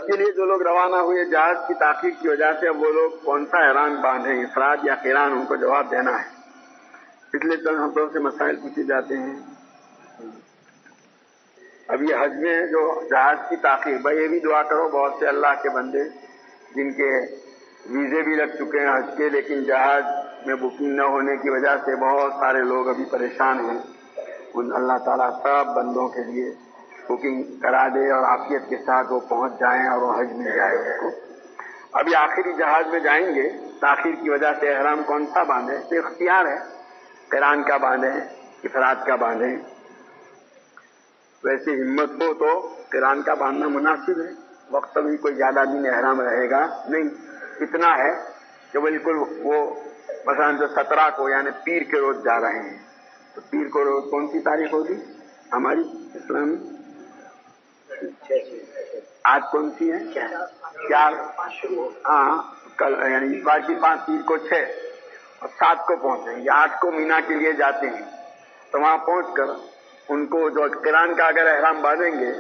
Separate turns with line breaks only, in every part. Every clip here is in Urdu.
کے لیے جو لوگ روانہ ہوئے جہاز کی تاخیر کی وجہ سے اب وہ لوگ کون سا احرام باندھیں، افراد یا قران، ان کو جواب دینا ہے. اس لیے چند ہفتوں سے مسائل پوچھے جاتے ہیں. اب یہ حج میں جو جہاز کی تاخیر، بھائی یہ بھی دعا کرو، بہت سے اللہ کے بندے جن کے ویزے بھی لگ چکے ہیں حج کے، لیکن جہاز میں بکنگ نہ ہونے کی وجہ سے بہت سارے لوگ ابھی پریشان ہیں. ان اللہ تعالیٰ سب بندوں کے لیے بکنگ کرا دے اور عافیت کے ساتھ وہ پہنچ جائیں اور وہ حج میں جائے اس کو. ابھی آخری جہاز میں جائیں گے، تاخیر کی وجہ سے احرام کون سا باندھیں تو اختیار ہے، قران کا باندھیں، افراد کا باندھیں. ویسے ہمت ہو تو قران کا باندھنا مناسب ہے، وقت بھی کوئی زیادہ دن احرام رہے گا نہیں. اتنا ہے کہ بالکل وہ مثلا جو 17 کو یعنی پیر کے روز جا رہے ہیں، تو پیر کو روز کون سی تاریخ ہوگی ہماری اسلامی؟ آج کون سی ہے؟ 4. ہاں کل یعنی اس بار کی 5 پیر کو 6 اور 7 کو پہنچیں گے. 8 کو مینا کے لیے جاتے ہیں، تو وہاں پہنچ کر ان کو جو قران کا اگر احرام باندھیں گے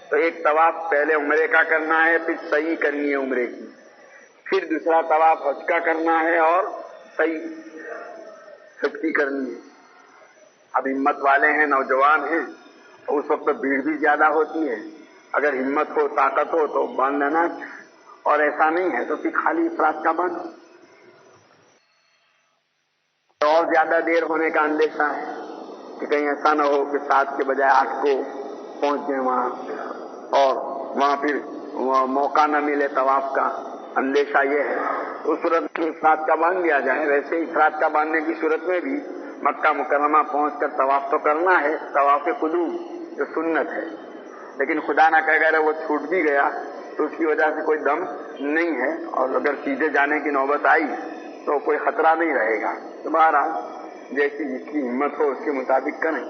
تو ایک طواف پہلے عمرے کا کرنا ہے، پھر سعی کرنی ہے عمرے کی، پھر دوسرا طواف حج کا کرنا ہے اور سعی حج کی کرنی ہے. اب ہمت والے ہیں، نوجوان ہیں، اس وقت بھیڑ بھی زیادہ ہوتی ہے. اگر ہمت ہو، طاقت ہو تو باندھ لینا، اور ایسا نہیں ہے تو پھر خالی افراد کا باندھو. اور زیادہ دیر ہونے کا اندیشہ ہے کہ کہیں ایسا نہ ہو کہ 7 کے بجائے 8 کو پہنچ جائیں وہاں، اور وہاں پھر موقع نہ ملے طواف کا، اندیشہ یہ ہے. اس صورت میں افراد کا باندھ دیا جائے. ویسے افراد کا باندھنے کی صورت میں بھی مکہ مکرمہ پہنچ کر طواف تو کرنا ہے، طواف قدوم جو سنت ہے، لیکن خدا نہ کہ اگر وہ چھوٹ بھی گیا تو اس کی وجہ سے کوئی دم نہیں ہے، اور اگر سیدھے جانے کی نوبت آئی تو کوئی خطرہ نہیں رہے گا. تو بہرحال جیسی جس کی ہمت ہو اس کے مطابق کریں.